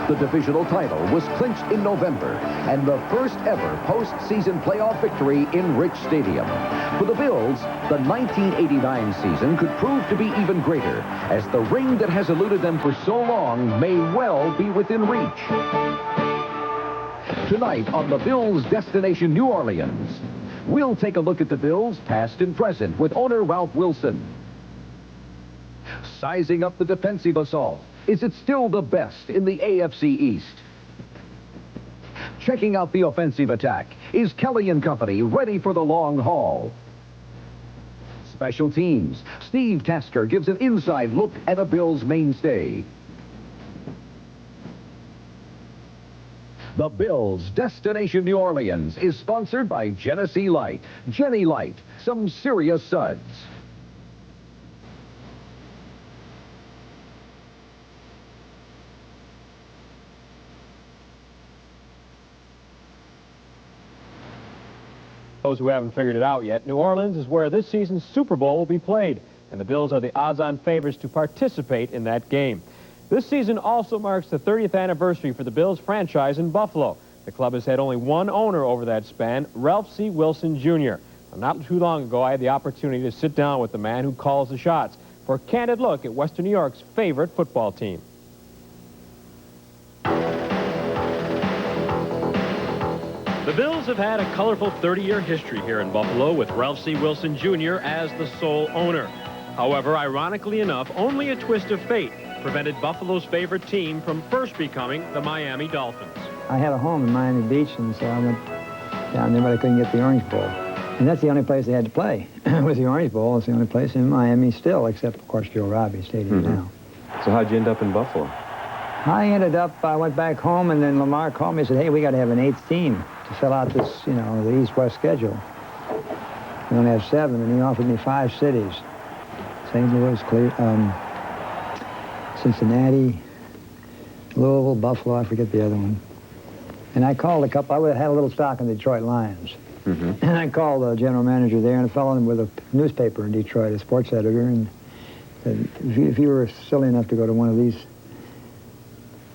The divisional title was clinched in November, and the first ever postseason playoff victory in Rich Stadium. For the Bills, the 1989 season could prove to be even greater, as the ring that has eluded them for so long may well be within reach. Tonight on the Bills' Destination New Orleans, we'll take a look at the Bills' past and present with owner Ralph Wilson. Sizing up the defensive assault. Is it still the best in the AFC East? Checking out the offensive attack. Is Kelly and company ready for the long haul? Special teams. Steve Tasker gives an inside look at a Bills mainstay. The Bills' Destination New Orleans is sponsored by Genesee Light. Jenny Light, some serious suds. Those who haven't figured it out yet, New Orleans is where this season's Super Bowl will be played, and the Bills are the odds-on favorites to participate in that game. This season also marks the 30th anniversary for the Bills franchise in Buffalo. The club has had only one owner over that span, Ralph C. Wilson, Jr. Not too long ago, I had the opportunity to sit down with the man who calls the shots for a candid look at Western New York's favorite football team. The Bills have had a colorful 30-year history here in Buffalo with Ralph C. Wilson, Jr. as the sole owner. However, ironically enough, only a twist of fate prevented Buffalo's favorite team from first becoming the Miami Dolphins. I had a home in Miami Beach, and so I went down there, but I couldn't get the Orange Bowl. And that's the only place they had to play. With the Orange Bowl, it's the only place in Miami still, except, of course, Joe Robbie Stadium now. So how'd you end up in Buffalo? I went back home, and then Lamar called me and said, hey, we got to have an 8th team to fill out this, the East-West schedule. We only have 7, and he offered me 5 cities. St. Louis, Cincinnati, Louisville, Buffalo, I forget the other one. And I called a couple, I had a little stock in the Detroit Lions. And I called the general manager there, and a fellow with a newspaper in Detroit, a sports editor, and said, if you were silly enough to go to one of these,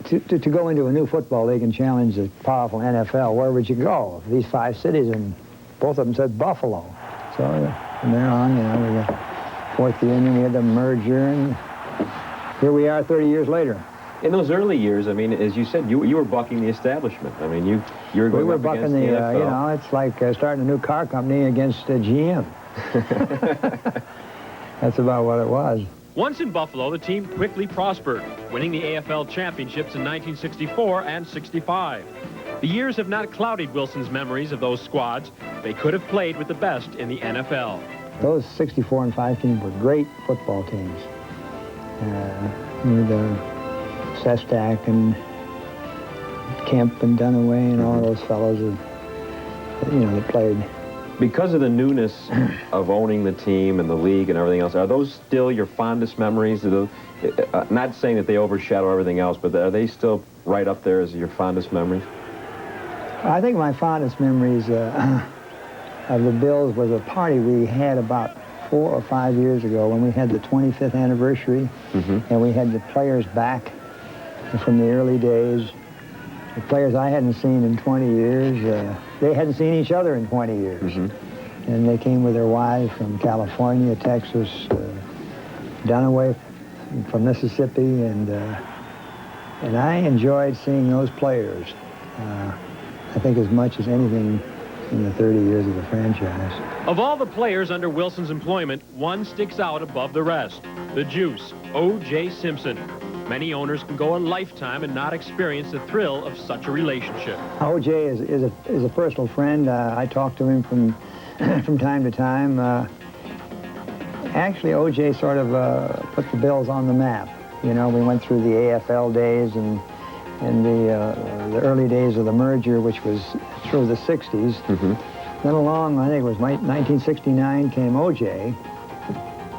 to go into a new football league and challenge the powerful NFL, where would you go? These 5 cities, and both of them said Buffalo. So from there on, we got fourth union, we had the merger, and here we are 30 years later. In those early years, I mean, as you said, you were bucking the establishment. I mean, you were going We were up bucking against the NFL. it's like starting a new car company against GM. That's about what it was. Once in Buffalo, the team quickly prospered, winning the AFL championships in 1964 and 65. The years have not clouded Wilson's memories of those squads. They could have played with the best in the NFL. Those 64 and 5 teams were great football teams. With Sestak and Kemp and Dunaway and all those fellows that played. Because of the newness of owning the team and the league and everything else, are those still your fondest memories? Not saying that they overshadow everything else, but are they still right up there as your fondest memories? I think my fondest memories of the Bills was a party we had about 4 or 5 years ago when we had the 25th anniversary, and we had the players back from the early days. The players I hadn't seen in 20 years. They hadn't seen each other in 20 years. And they came with their wives from California, Texas, Dunaway from Mississippi, and I enjoyed seeing those players. I think as much as anything in the 30 years of the franchise. Of all the players under Wilson's employment, one sticks out above the rest. The Juice, O.J. Simpson. Many owners can go a lifetime and not experience the thrill of such a relationship. O.J. is a personal friend. I talk to him from time to time. Actually, O.J. sort of put the Bills on the map. We went through the AFL days and the early days of the merger, which was through the 60s. Then along, I think it was 1969, came O.J.,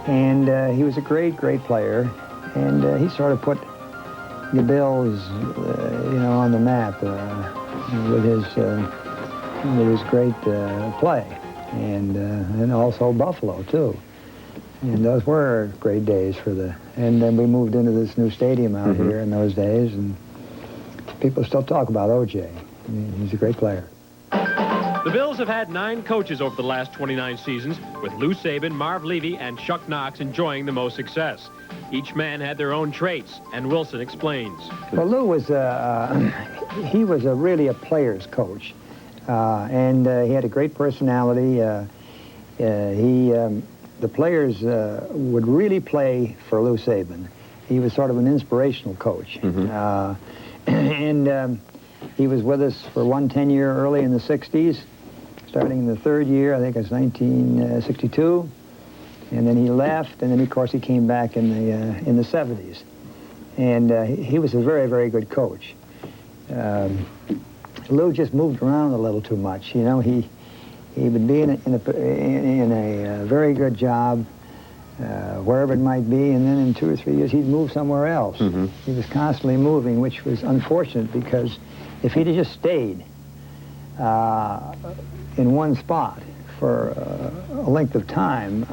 and he was a great, great player. And he sort of put the Bills, on the map with his great play, and also Buffalo too. And those were great days for the. And then we moved into this new stadium out here in those days, and people still talk about O.J. I mean, he's a great player. The Bills have had 9 coaches over the last 29 seasons, with Lou Saban, Marv Levy, and Chuck Knox enjoying the most success. Each man had their own traits, and Wilson explains. Well, Lou was he was really a player's coach, and he had a great personality. The players would really play for Lou Saban. He was sort of an inspirational coach, and he was with us for one tenure early in the 60s, starting in the 3rd year, I think it was 1962, and then he left, and then of course he came back in the 70s, and he was a very, very good coach. Lou just moved around a little too much. You know, he would be in a very good job, wherever it might be, and then in 2 or 3 years he'd move somewhere else. He was constantly moving, which was unfortunate, because if he'd have just stayed in one spot for a length of time,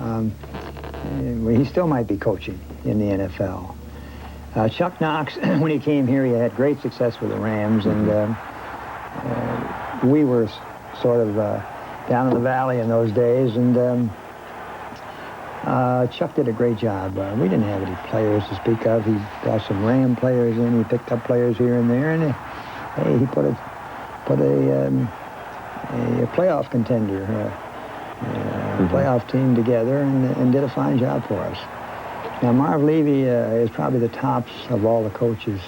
he still might be coaching in the NFL. Chuck Knox, when he came here, he had great success with the Rams, and we were sort of down in the valley in those days, and Chuck did a great job. We didn't have any players to speak of. He brought some Ram players in. He picked up players here and there, and he put a playoff contender, playoff team together, and did a fine job for us. Now, Marv Levy is probably the tops of all the coaches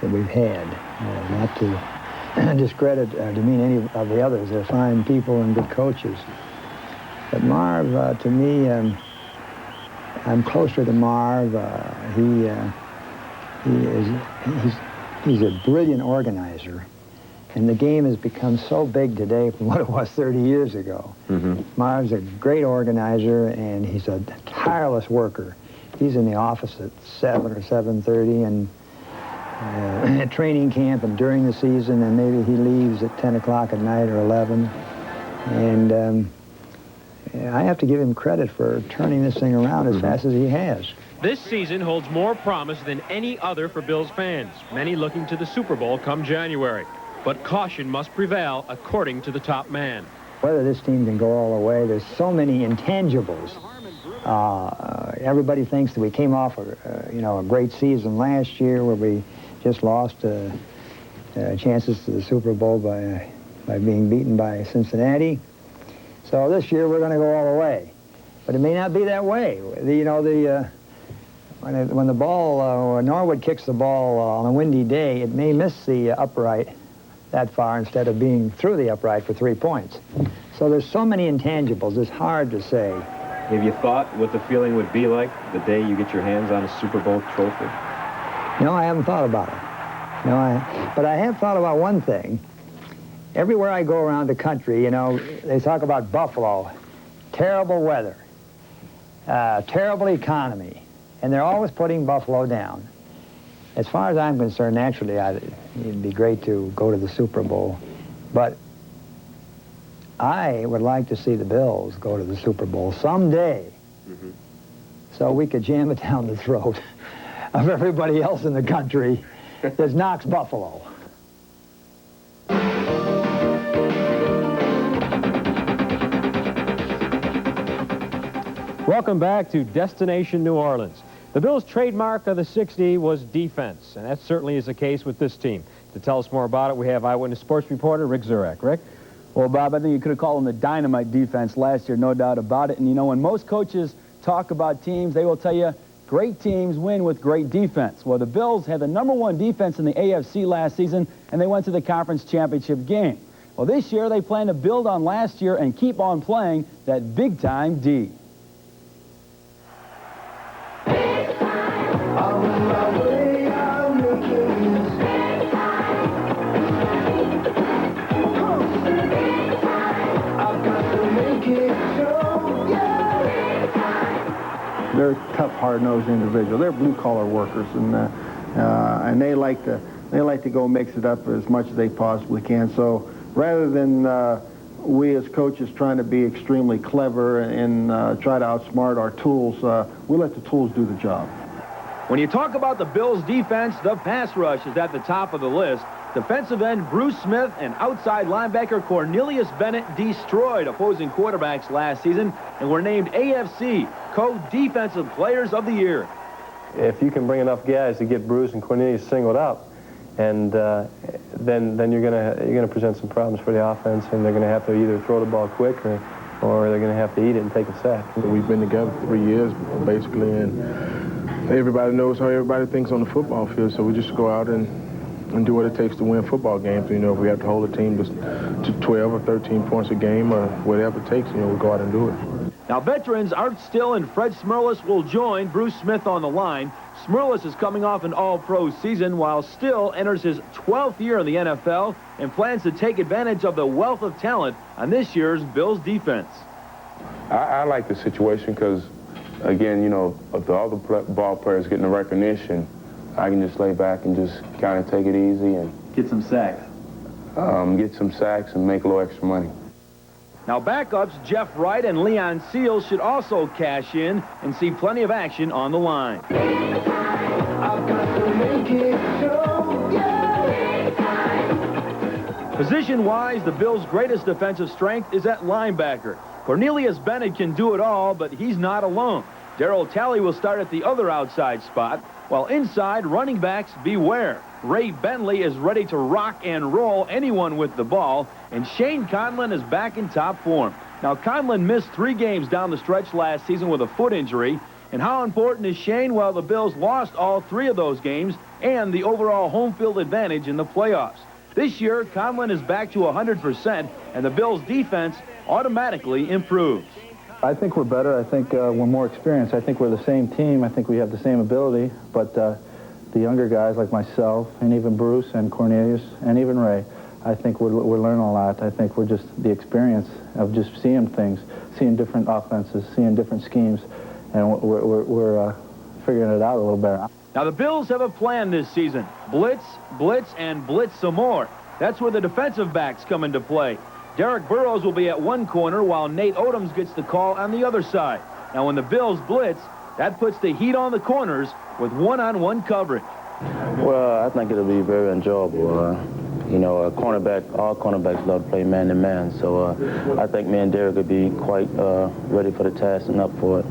that we've had. Not to discredit or demean any of the others. They're fine people and good coaches. But Marv, to me, I'm closer to Marv. He's a brilliant organizer. And the game has become so big today from what it was 30 years ago. Marv's a great organizer, and he's a tireless worker. He's in the office at 7 or 7:30, and at training camp and during the season, and maybe he leaves at 10 o'clock at night or 11. And I have to give him credit for turning this thing around as fast as he has. This season holds more promise than any other for Bills fans, many looking to the Super Bowl come January. But caution must prevail, according to the top man. Whether this team can go all the way, there's so many intangibles. Everybody thinks that we came off a great season last year, where we just lost chances to the Super Bowl by being beaten by Cincinnati. So this year we're going to go all the way, but it may not be that way. When the ball, Norwood kicks the ball on a windy day, it may miss the upright that far instead of being through the upright for 3 points. So there's so many intangibles, it's hard to say. Have you thought what the feeling would be like the day you get your hands on a Super Bowl trophy? No, I haven't thought about it. But I have thought about one thing. Everywhere I go around the country, they talk about Buffalo, terrible weather, terrible economy, and they're always putting Buffalo down. As far as I'm concerned, naturally, it'd be great to go to the Super Bowl, but I would like to see the Bills go to the Super Bowl someday, so we could jam it down the throat of everybody else in the country that knocks Buffalo. Welcome back to Destination New Orleans. The Bills' trademark of the 60 was defense, and that certainly is the case with this team. To tell us more about it, we have Eyewitness Sports reporter Rick Zurek. Rick? Well, Bob, I think you could have called them the dynamite defense last year, no doubt about it. And, when most coaches talk about teams, they will tell you great teams win with great defense. Well, the Bills had the #1 defense in the AFC last season, and they went to the conference championship game. Well, this year they plan to build on last year and keep on playing that big-time D. They're tough, hard-nosed individuals. They're blue-collar workers, and they like to go mix it up as much as they possibly can. So rather than we as coaches trying to be extremely clever and try to outsmart our tools, we let the tools do the job. When you talk about the Bills' defense, the pass rush is at the top of the list. Defensive end Bruce Smith and outside linebacker Cornelius Bennett destroyed opposing quarterbacks last season and were named AFC Co-Defensive Players of the Year. If you can bring enough guys to get Bruce and Cornelius singled out, and then you're gonna present some problems for the offense, and they're gonna have to either throw the ball quick or they're gonna have to eat it and take a sack. We've been together 3 years basically, and everybody knows how everybody thinks on the football field. So we just go out and do what it takes to win football games. You know, if we have to hold a team to 12 or 13 points a game or whatever it takes, you know, we go out and do it. Now, veterans Art Still and Fred Smerlis will join Bruce Smith on the line. Smerlis is coming off an all-pro season, while Still enters his 12th year in the NFL and plans to take advantage of the wealth of talent on this year's Bills defense. I like the situation because, again, you know, of the other ball players getting the recognition, I can just lay back and just kind of take it easy and Get some sacks. Get some sacks and make a little extra money. Now, backups Jeff Wright and Leon Seals should also cash in and see plenty of action on the line. Position-wise, the Bills' greatest defensive strength is at linebacker. Cornelius Bennett can do it all, but he's not alone. Darryl Talley will start at the other outside spot, while inside, running backs beware. Ray Bentley is ready to rock and roll anyone with the ball, and Shane Conlon is back in top form. Now, Conlon missed 3 games down the stretch last season with a foot injury. And how important is Shane? Well, the Bills lost all 3 of those games and the overall home field advantage in the playoffs. This year, Conlon is back to 100%, and the Bills' defense automatically improves. I think we're better. I think we're more experienced. I think we're the same team. I think we have the same ability, but the younger guys like myself and even Bruce and Cornelius and even Ray, I think we're learning a lot. I think we're just the experience of just seeing things, seeing different offenses, seeing different schemes, and we're figuring it out a little better. Now, the Bills have a plan this season. Blitz, blitz, and blitz some more. That's where the defensive backs come into play. Derek Burrows will be at one corner while Nate Odoms gets the call on the other side. Now, when the Bills blitz, that puts the heat on the corners with one-on-one coverage. Well, I think it'll be very enjoyable. You know, all cornerbacks love to play man-to-man, so I think me and Derek will be quite ready for the task and up for it.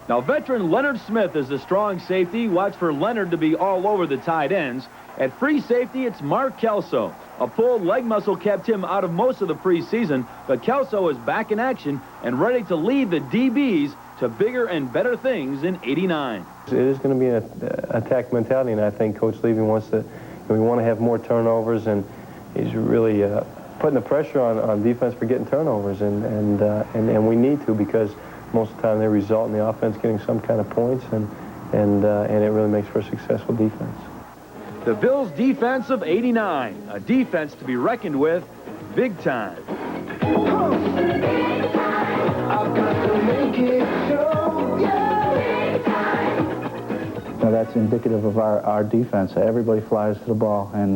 Now, veteran Leonard Smith is the strong safety. Watch for Leonard to be all over the tight ends. At free safety, it's Mark Kelso. A pulled leg muscle kept him out of most of the preseason, but Kelso is back in action and ready to lead the DBs to bigger and better things in '89. It is going to be an attack mentality, and I think Coach Levy wants to. We want to have more turnovers, and he's really putting the pressure on defense for getting turnovers, and we need to, because most of the time they result in the offense getting some kind of points, and it really makes for a successful defense. The Bills' defense of '89, a defense to be reckoned with big time. Now, that's indicative of our defense. Everybody flies to the ball, and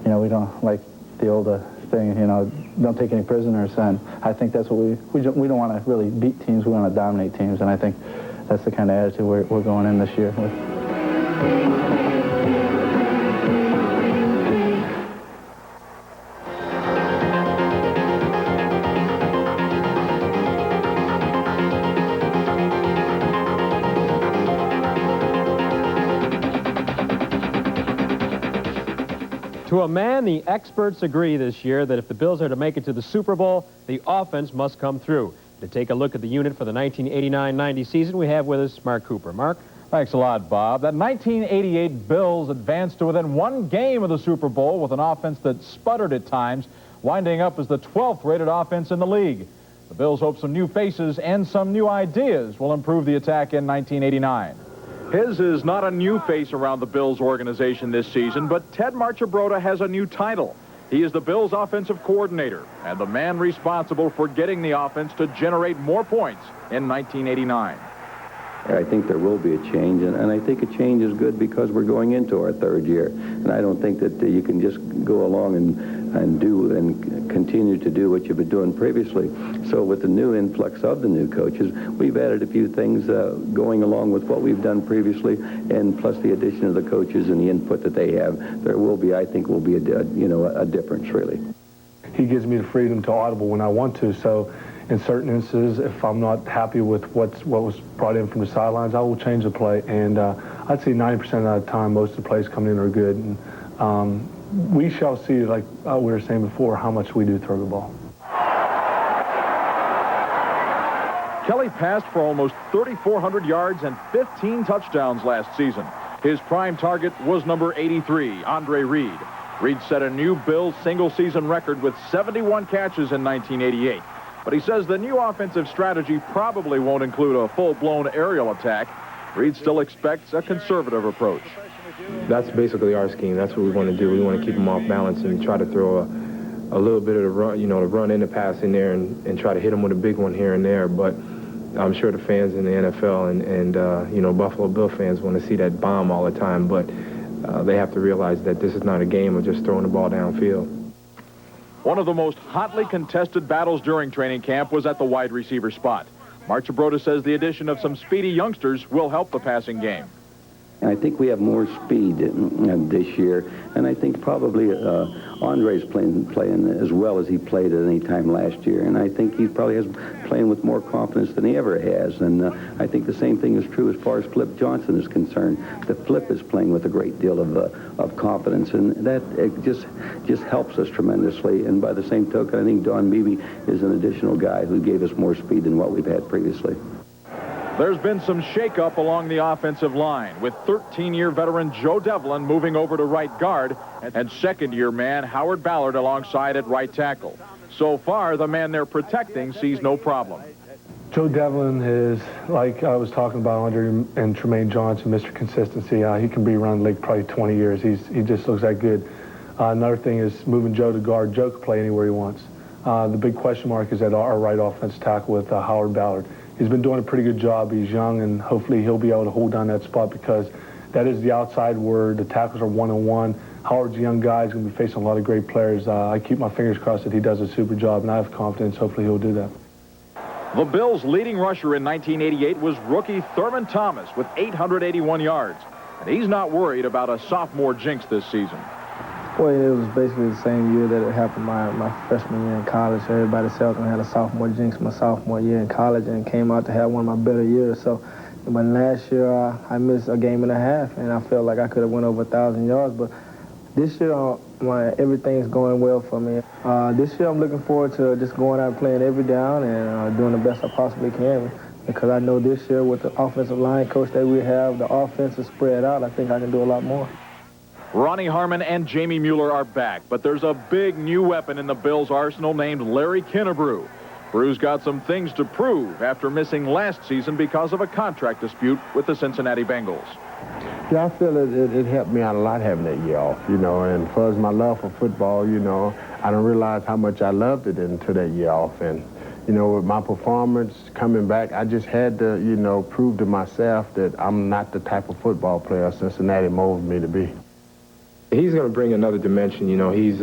you know, we don't like the old thing, you know, don't take any prisoners. And I think that's what we don't want to really beat teams. We want to dominate teams, and I think that's the kind of attitude we're going in this year with. To a man, the experts agree this year that if the Bills are to make it to the Super Bowl, the offense must come through. To take a look at the unit for the 1989-90 season, we have with us Mark Cooper. Mark? Thanks a lot, Bob. That 1988 Bills advanced to within 1 game of the Super Bowl with an offense that sputtered at times, winding up as the 12th rated offense in the league. The Bills hope some new faces and some new ideas will improve the attack in 1989. His is not a new face around the Bills organization this season, but Ted Marchibroda has a new title. He is the Bills' offensive coordinator and the man responsible for getting the offense to generate more points in 1989. I think there will be a change, and I think a change is good because we're going into our third year. And I don't think that you can just go along and continue to do what you've been doing previously. So with the new influx of the new coaches, we've added a few things going along with what we've done previously, and plus the addition of the coaches and the input that they have. There will be, I think, a difference, really. He gives me the freedom to audible when I want to, so in certain instances, if I'm not happy with what was brought in from the sidelines, I will change the play. And I'd say 90% of the time, most of the plays coming in are good. And we shall see, like we were saying before, how much we do throw the ball. Kelly passed for almost 3,400 yards and 15 touchdowns last season. His prime target was number 83, Andre Reed. Reed set a new Bills single-season record with 71 catches in 1988. But he says the new offensive strategy probably won't include a full-blown aerial attack. Reed still expects a conservative approach. That's basically our scheme. That's what we want to do. We want to keep them off balance and try to throw a little bit of the run, the run and the pass in there and try to hit them with a big one here and there. But I'm sure the fans in the NFL and Buffalo Bill fans want to see that bomb all the time. But they have to realize that this is not a game of just throwing the ball downfield. One of the most hotly contested battles during training camp was at the wide receiver spot. Marchibroda says the addition of some speedy youngsters will help the passing game. And I think we have more speed this year, and I think probably Andre's playing as well as he played at any time last year, and I think he probably is playing with more confidence than he ever has. And I think the same thing is true as far as Flip Johnson is concerned. The Flip is playing with a great deal of confidence, and that just helps us tremendously. And by the same token, I think Don Beebe is an additional guy who gave us more speed than what we've had previously. There's been some shakeup along the offensive line, with 13-year veteran Joe Devlin moving over to right guard and second-year man Howard Ballard alongside at right tackle. So far, the man they're protecting sees no problem. Joe Devlin is, like I was talking about Andre and Tremaine Johnson, Mr. Consistency. He can be around the league probably 20 years. He just looks that good. Another thing is moving Joe to guard. Joe can play anywhere he wants. The big question mark is at our right offensive tackle with Howard Ballard. He's been doing a pretty good job. He's young, and hopefully he'll be able to hold down that spot because that is the outside word. The tackles are one-on-one. Howard's a young guy. He's going to be facing a lot of great players. I keep my fingers crossed that he does a super job, and I have confidence. Hopefully he'll do that. The Bills' leading rusher in 1988 was rookie Thurman Thomas with 881 yards. And he's not worried about a sophomore jinx this season. Well, it was basically the same year that it happened my freshman year in college. Everybody said I was going to have a sophomore jinx my sophomore year in college and came out to have one of my better years. So, but last year I missed a game and a half, and I felt like I could have went over 1,000 yards. But this year, everything's going well for me. This year I'm looking forward to just going out and playing every down and doing the best I possibly can, because I know this year with the offensive line coach that we have, the offense is spread out. I think I can do a lot more. Ronnie Harmon and Jamie Mueller are back, but there's a big new weapon in the Bills' arsenal named Larry Kinnebrew. Brew's got some things to prove after missing last season because of a contract dispute with the Cincinnati Bengals. Yeah, I feel it helped me out a lot having that year off, and as far as my love for football, I didn't realize how much I loved it until that year off. And, with my performance coming back, I just had to, prove to myself that I'm not the type of football player Cincinnati molded me to be. He's going to bring another dimension. He's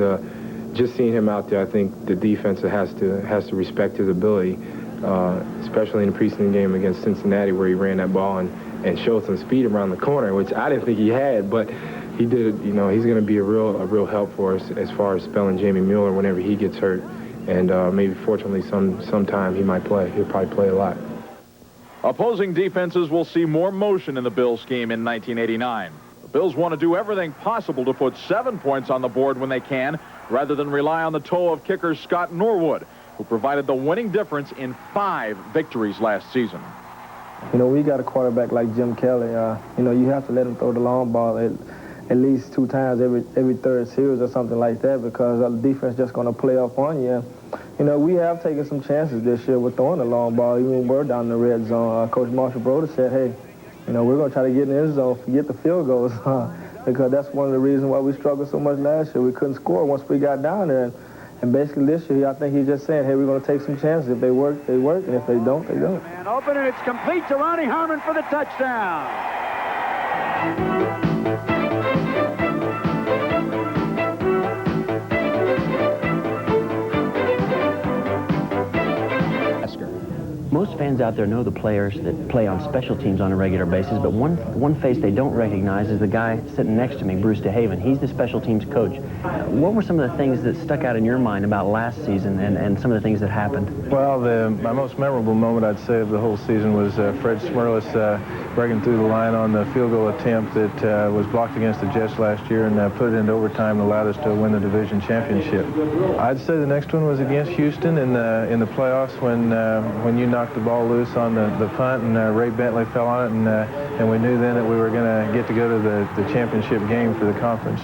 just seeing him out there. I think the defense has to respect his ability, especially in the preseason game against Cincinnati where he ran that ball and showed some speed around the corner, which I didn't think he had, but he did. He's going to be a real help for us as far as spelling Jamie Mueller whenever he gets hurt, and maybe fortunately sometime he might play. He'll probably play a lot. Opposing defenses will see more motion in the Bills scheme in 1989. Bills want to do everything possible to put 7 points on the board when they can, rather than rely on the toe of kicker Scott Norwood, who provided the winning difference in 5 victories last season. We got a quarterback like Jim Kelly. You have to let him throw the long ball at least 2 times every third series or something like that, because the defense just going to play up on you. We have taken some chances this year with throwing the long ball, even when we're down in the red zone. Coach Marshall-Broder said, hey, we're going to try to get in the end zone, forget the field goals, because that's one of the reasons why we struggled so much last year. We couldn't score once we got down there. And basically this year, I think he's just saying, hey, we're going to take some chances. If they work, they work, and if they don't, they don't. And open, and it's complete to Ronnie Harmon for the touchdown. Most fans out there know the players that play on special teams on a regular basis, but one face they don't recognize is the guy sitting next to me, Bruce DeHaven. He's the special teams coach. What were some of the things that stuck out in your mind about last season and some of the things that happened? Well, my most memorable moment, I'd say, of the whole season was Fred Smirlis breaking through the line on the field goal attempt that was blocked against the Jets last year and put it into overtime and allowed us to win the division championship. I'd say the next one was against Houston in the playoffs when you knocked the ball loose on the punt and Ray Bentley fell on it, and we knew then that we were going to get to go to the championship game for the conference.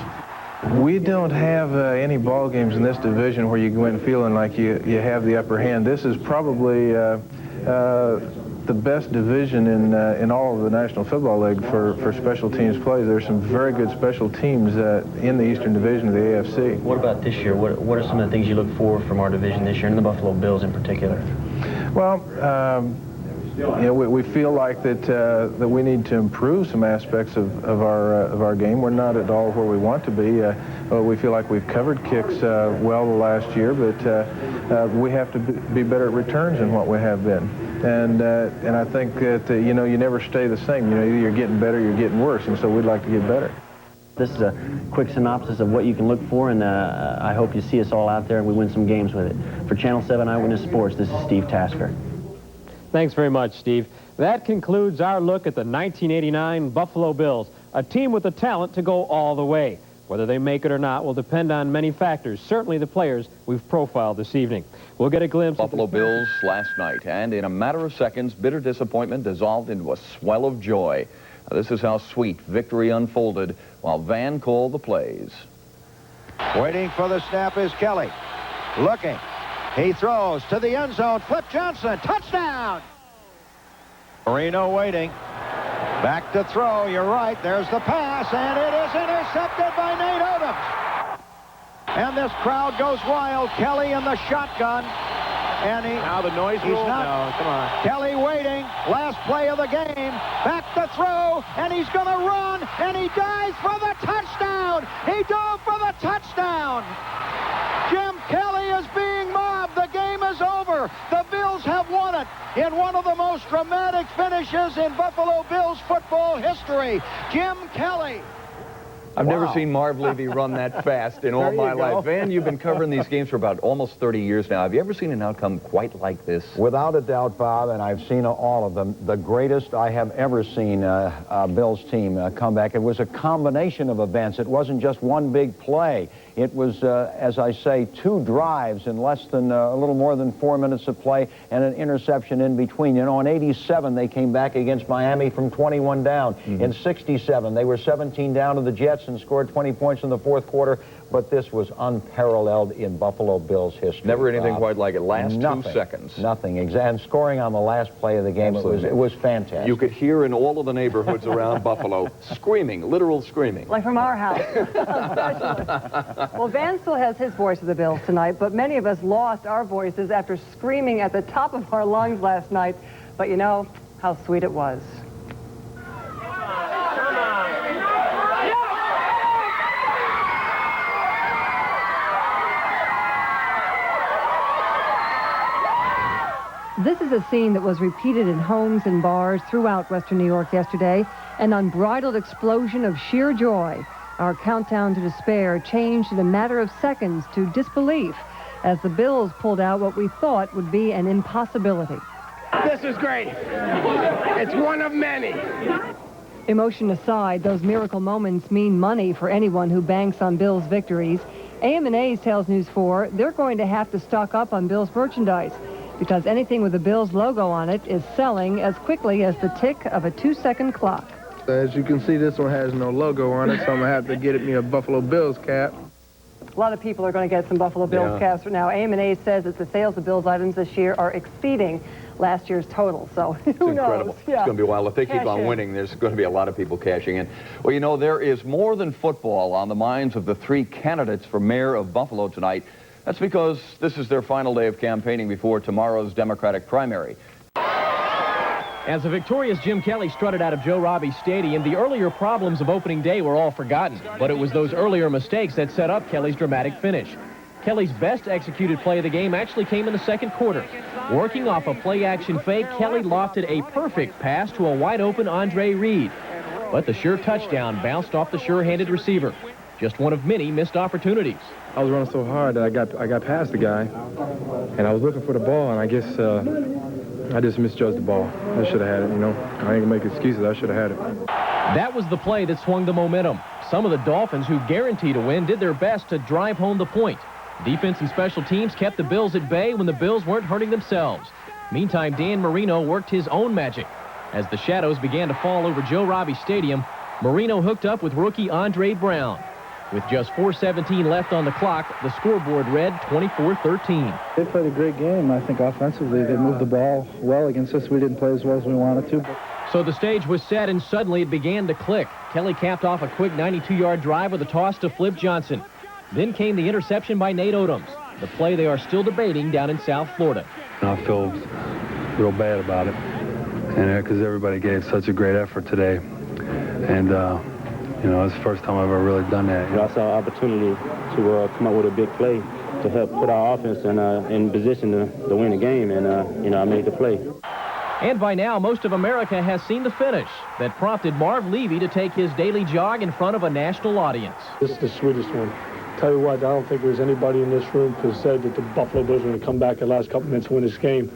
We don't have any ball games in this division where you go in feeling like you have the upper hand. This is probably the best division in all of the National Football League for special teams plays. There's some very good special teams in the Eastern Division of the AFC. What about this year? What are some of the things you look for from our division this year, and the Buffalo Bills in particular? Well, we feel like that we need to improve some aspects of our game. We're not at all where we want to be. We feel like we've covered kicks well the last year, but we have to be better at returns than what we have been. And I think that you never stay the same. Either you're getting better, or you're getting worse, and so we'd like to get better. This is a quick synopsis of what you can look for, and I hope you see us all out there and we win some games with it. For Channel 7 Eyewitness Sports, this is Steve Tasker. Thanks very much, Steve. That concludes our look at the 1989 Buffalo Bills, a team with the talent to go all the way. Whether they make it or not will depend on many factors, certainly the players we've profiled this evening. We'll get a glimpse Buffalo Bills last night, and in a matter of seconds, bitter disappointment dissolved into a swell of joy. Now, this is how sweet victory unfolded while Van called the plays. Waiting for the snap is Kelly. Looking. He throws to the end zone. Flip Johnson. Touchdown! Marino waiting. Back to throw. You're right. There's the pass, and it is intercepted by Nate Odoms. And this crowd goes wild. Kelly in the shotgun. And now the noise rule? No, come on. Kelly waiting. Last play of the game. Back to throw, and he's going to run, and he dives for the touchdown. He dove for the touchdown. Jim Kelly is being mobbed. The game is over. The Bills have won it in one of the most dramatic finishes in Buffalo Bills football history. Jim Kelly. I've never seen Marv Levy run that fast in all my life. Van, you've been covering these games for about almost 30 years now. Have you ever seen an outcome quite like this? Without a doubt, Bob, and I've seen all of them. The greatest I have ever seen Bills team come back. It was a combination of events. It wasn't just one big play. It was, as I say, 2 drives in less than a little more than 4 minutes of play and an interception in between. In 87, they came back against Miami from 21 down. In 67, they were 17 down to the Jets and scored 20 points in the fourth quarter. But this was unparalleled in Buffalo Bills history. Never anything quite like it. Last 2 seconds. Nothing. And scoring on the last play of the game, it was fantastic. You could hear in all of the neighborhoods around Buffalo screaming, literal screaming. Like from our house. Well, Van still has his voice of the Bills tonight, but many of us lost our voices after screaming at the top of our lungs last night. But you know how sweet it was. This is a scene that was repeated in homes and bars throughout Western New York yesterday, an unbridled explosion of sheer joy. Our countdown to despair changed in a matter of seconds to disbelief as the Bills pulled out what we thought would be an impossibility. This is great. It's one of many. Emotion aside, those miracle moments mean money for anyone who banks on Bills victories. AM&A's tells News 4 they're going to have to stock up on Bills merchandise, because anything with the Bills logo on it is selling as quickly as the tick of a 2-second clock. As you can see, this one has no logo on it, so I'm going to have to get me a Buffalo Bills cap. A lot of people are going to get some Buffalo Bills caps for now. AM&A says that the sales of Bills items this year are exceeding last year's total, so who knows? Incredible. Yeah. It's going to be wild. If they keep on winning, there's going to be a lot of people cashing in. Well, you know, there is more than football on the minds of the 3 candidates for mayor of Buffalo tonight. That's because this is their final day of campaigning before tomorrow's Democratic primary. As the victorious Jim Kelly strutted out of Joe Robbie Stadium, the earlier problems of opening day were all forgotten. But it was those earlier mistakes that set up Kelly's dramatic finish. Kelly's best executed play of the game actually came in the second quarter. Working off a play-action fake, Kelly lofted a perfect pass to a wide-open Andre Reed. But the sure touchdown bounced off the sure-handed receiver. Just one of many missed opportunities. I was running so hard that I got past the guy, and I was looking for the ball, and I guess I just misjudged the ball. I should have had it, you know. I ain't gonna make excuses. I should have had it. That was the play that swung the momentum. Some of the Dolphins, who guaranteed a win, did their best to drive home the point. Defense and special teams kept the Bills at bay when the Bills weren't hurting themselves. Meantime, Dan Marino worked his own magic. As the shadows began to fall over Joe Robbie Stadium, Marino hooked up with rookie Andre Brown. With just 4:17 left on the clock, the scoreboard read 24-13. They played a great game, I think, offensively. They moved the ball well against us. We didn't play as well as we wanted to. So the stage was set, and suddenly it began to click. Kelly capped off a quick 92-yard drive with a toss to Flip Johnson. Then came the interception by Nate Odoms, the play they are still debating down in South Florida. I feel real bad about it, and because everybody gave such a great effort today. And, you know, it's the first time I've ever really done that. I saw an opportunity to come up with a big play to help put our offense in position to win the game, and, you know, I made the play. And by now, most of America has seen the finish that prompted Marv Levy to take his daily jog in front of a national audience. This is the sweetest one. Tell you what, I don't think there's anybody in this room who said that the Buffalo Bills were going to come back the last couple minutes and win this game.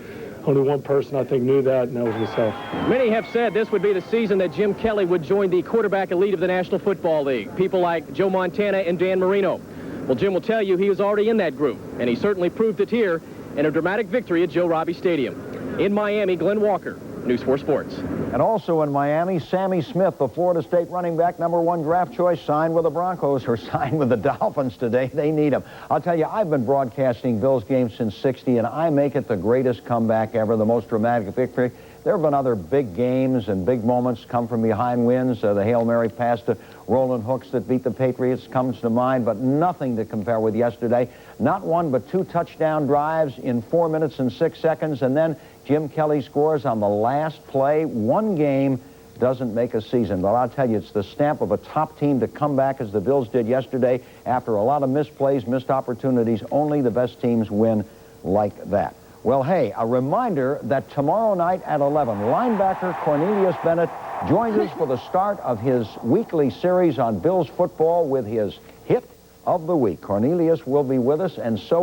Only one person, I think, knew that, and that was myself. Many have said this would be the season that Jim Kelly would join the quarterback elite of the National Football League. People like Joe Montana and Dan Marino. Well, Jim will tell you he was already in that group, and he certainly proved it here in a dramatic victory at Joe Robbie Stadium. In Miami, Glenn Walker, News 4 Sports. And also in Miami, Sammy Smith, the Florida State running back, #1 draft choice, signed with the Broncos or signed with the Dolphins today. They need him. I'll tell you, I've been broadcasting Bills games since '60, and I make it the greatest comeback ever, the most dramatic victory. There have been other big games and big moments come from behind wins. The Hail Mary pass to Roland Hooks that beat the Patriots comes to mind, but nothing to compare with yesterday. Not one but 2 touchdown drives in 4 minutes and 6 seconds, and then Jim Kelly scores on the last play. One game doesn't make a season, but I'll tell you, it's the stamp of a top team to come back as the Bills did yesterday after a lot of missed plays, missed opportunities. Only the best teams win like that. Well, hey, a reminder that tomorrow night at 11, linebacker Cornelius Bennett joins us for the start of his weekly series on Bills football with his hit of the week. Cornelius will be with us, and so